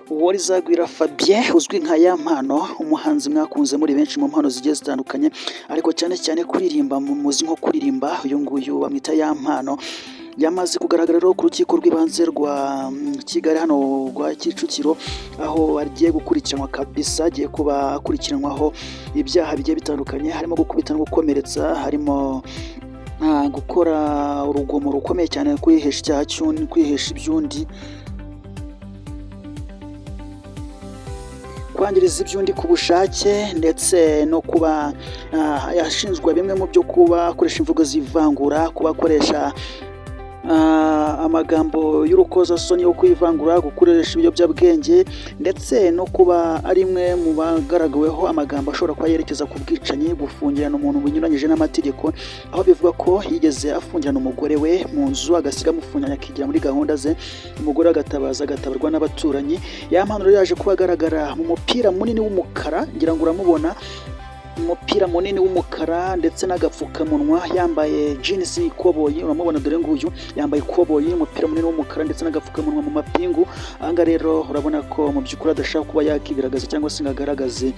Uworizagwira Fabien uzwi nka Yampano, umuhanzi mwakunze muri benshi mu mpano zigiye zitandukanye, ariko cyane cyane kuririmba muzi nko kuririmba, uyu nguyu bamwita Yampano. Yamaze kugaragara rero ku rukiko rw'ibanze rwa Kigali hano rwa Kicukiro, aho agiye gukurikiranwa kabisa, agiye kuba akurikiranwaho ibyaha bigiye bitandukanye, harimo gukubita no gukomeretsa, harimo gukora urugomo rukomeye cyane, kwihesha icyaha cy'undi, kwihesha iby'undi, kwangiriza iby'undi ku bushake, ndetse no kuba yashinjwa bimwe mu byo kuba akoresha imvugo z'ivangura, kuba akoresha amagambo y'urukozasoni yo kwivangura, gukoresha ibiyobyabwenge, ndetse no kuba ari imwe mu bagaragaweho amagambo ashobora kuba yerekeza ku bwicanyi, gufungirana umuntu binyuranyije n'amategeko, aho bivuga ko yigeze afungirana umugore we mu nzu, agasiga amufungiranye akigira muri gahunda ze, umugore agatabarwa n'abaturanyi. Yampano rero yaje kuba agaragara mu mupira munini w'umukara, ngira ngo uramubona, umupira munini w'umukara ndetse n'agapfukamunwa, yambaye jeans y'ikoboyi, uramubona dore nguyu yambaye ikoboyi, umupira munini w'umukara ndetse n'agapfukamunwa mu mapingu. Aha rero urabona ko mu by'ukuri adashaka kuba yakigaragaza cyangwa se ngagaragaze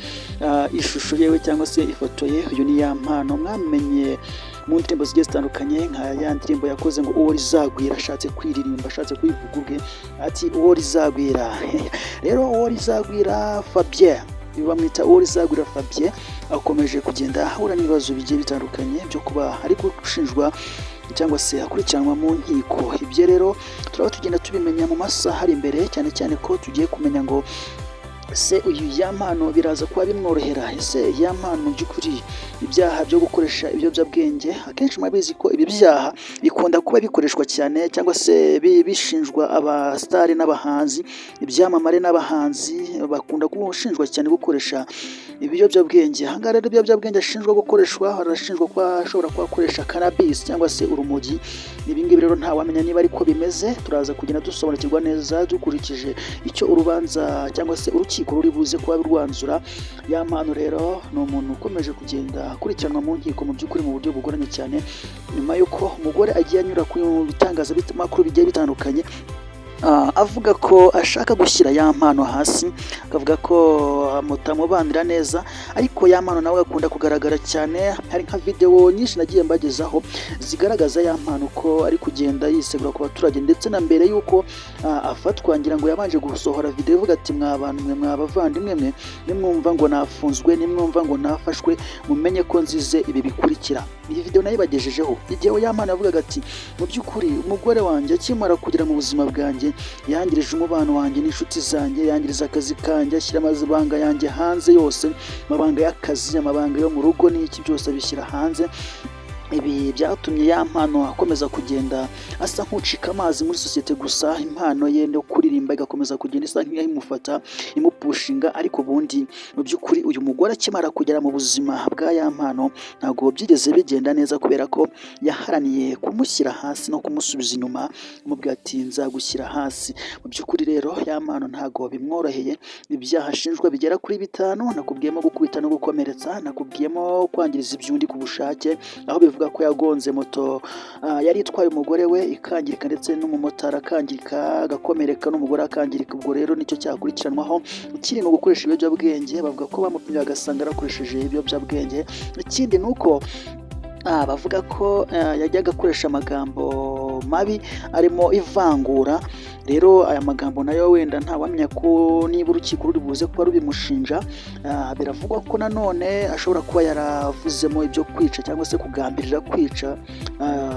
ishusho yewe cyangwa se ifoto ye. Uyu ni Yampano mwamenye mu ndirimbo zigiye zitandukanye, nka ya ndirimbo yakoze ngo uwo rizagwira, ashatse kwiririmba, ashatse kwivuga ubwe ati uwo rizagwira. Rero uwo rizagwira Fabien, bamwita Uworizagwira Fabien, akomeje kugenda ahura n'ibibazo bigiye bitandukanye byo kuba ari gushinjwa cyangwa se akurikiranwa mu nkiko. Ibyo rero turaba tugenda tubimenya mu masaha ari imbere, cyane cyane ko tugiye kumenya ngo ese uyu Yampano biraza kuba bimworohera. Ese Yampano mu by'ukuri ibyaha byo gukoresha ibiyobyabwenge, akenshi mwabizi ko ibi byaha bikunda kuba bikoreshwa cyane cyangwa se bishinjwa abasitari n'abahanzi, ibyamamare n'abahanzi bakunda gushinjwa cyane gukoresha ibiyobyabwenge. Aha ngaha rero ibiyobyabwenge ashinjwa gukoreshwa, arashinjwa kuba ashobora kuba akoresha cannabis cyangwa se urumogi. Ibi ngibi rero ntawamenya niba ariko bimeze, turaza kugenda dusobanukirwa neza dukurikije icyo urubanza cyangwa se urukiko ruri buze kuba rwanzura. Yampano rero ni umuntu ukomeje kugenda akurikiranwa mu nkiko mu by'ukuri mu buryo bugoranye cyane, nyuma y'uko umugore agiye anyura ku bitangazamakuru bigiye bitandukanye avuga ko ashaka gushyira Yampano hasi, akavuga ko mutamubanira neza. Ariko Yampano nawe akunda kugaragara cyane, hari nka video nyinshi nagiye mbagezaho zigaragaza Yampano ko ari kugenda yisegura ku baturage, ndetse na mbere y'uko afatwa, ngira ngo yabanje gusohora video ivuga ati mwabantu mwe, mwabavandimwe mwe, nimwumva ngo nafunzwe, nimwumva ngo nafashwe, mumenye ko nzize ibi bikurikira. Iyi video nayo bagejejeho igihe Yampano yavugaga ati mu by'ukuri umugore wanjye akimara kugera mu buzima bwanjye, yangirije umubano wanjye n'inshuti zanjye, yangiriza akazi kanjye, ashyira amabanga yanjye hanze yose, amabanga y'akazi, amabanga yo mu rugo n'iki byose abishyira hanze. Ibi byatumye Yampano akomeza kugenda asa nk'ucika amazi muri sosiyete, gusa impano ye no kuririmba igakomeza kugenda isa nk'imufata imupushinga. Ariko ubundi mu by'ukuri uyu mugore akimara kugera mu buzima bwa Yampano ntabwo byigeze bigenda neza, kubera ko yaharaniye kumushyira hasi no kumusubiza inyuma, amubwira ati nzagushyira hasi. Mu by'ukuri rero Yampano ntabwo bimworoheye, ibyaha ashinjwa bigera kuri 5, nakubwiyemo gukubita no gukomeretsa, nakubwiyemo kwangiriza iby'undi ku bushake, aho bivuga ko yagonze moto yari itwaye umugore we ikangirika, ndetse n'umumotari akangirika agakomereka, n'umugore akangirika. Ubwo rero nicyo cyakurikiranwaho, ikiri no gukoresha ibiyobyabwenge. Bavuga ko bamupimye bagasanga yarakoresheje ibiyobyabwenge. Ikindi ni uko bavuga ko yajyaga akoresha amagambo mabi arimo ivangura. Rero aya magambo nayo wenda ntawamenya ko niba urukiko ruri buze kuba rubimushinja. Biravugwa ko nanone ashobora kuba yaravuzemo ibyo kwica cyangwa se kugambirira kwica.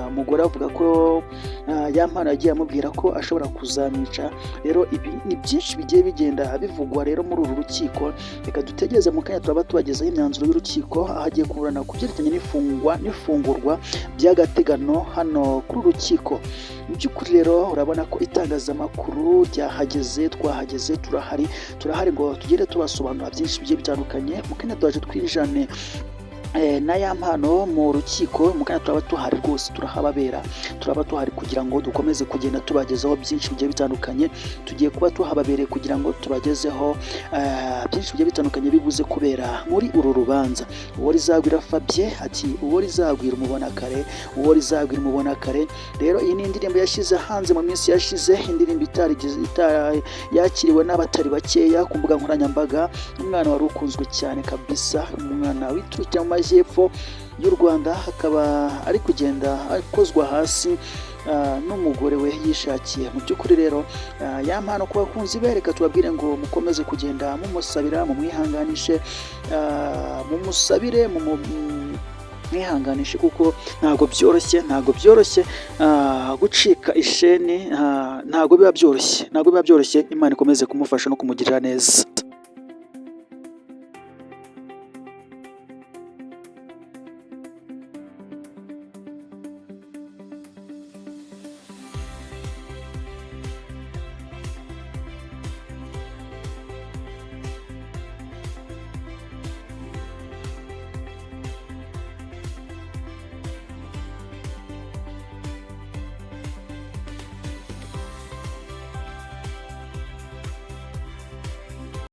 Umugore avuga ko Yampano yagiye amubwira ko ashobora kuzamwica. Rero ibi ni byinshi bigiye bigenda bivugwa rero muri uru rukiko. Reka dutegereze mu kanya turaba tubagezaho imyanzuro y'urukiko, aho agiye kuburana ku byerekeranye n'ifungurwa by'agateganyo hano kuri uru rukiko. Mu by'ukuri rero urabona ko itangazamakuru ryahageze, twahageze, turahari ngo tugere tubasobanura byinshi bigiye bitandukanye. Mu kanya twaje twinjirane na ya mpano mu rukiko mu kanya turaba tuhari rwose, turaba tuhari kugira ngo dukomeze kugenda tubagezaho byinshi bigiye bitandukanye. Tugiye kuba tuhababereye kugira ngo tubagezeho byinshi bigiye bitandukanye bibuze kubera muri uru rubanza. Uwo rizagwira Fabien ati uwo rizagwira umubona kare, uwo rizagwira umubona kare. Rero iyi ni indirimbo yashyize hanze mu minsi yashize, indirimbo yakiriwe n'abatari bakeya ku mbuga nkoranyambaga. Umwana wari ukunzwe cyane kabisa, umwana witurutse mu majyepfo y'u Rwanda, akaba ari kugenda akozwa hasi n'umugore we yishakiye. Mu by'ukuri rero ya mpano ku bakunzi be, reka tubabwire ngo mukomeze kugenda mumusabira, mumwihanganishe, mumusabire, mwihanganishe kuko ntabwo byoroshye gucika isheni, ntabwo biba byoroshye. Imana ikomeze kumufasha no kumugirira neza.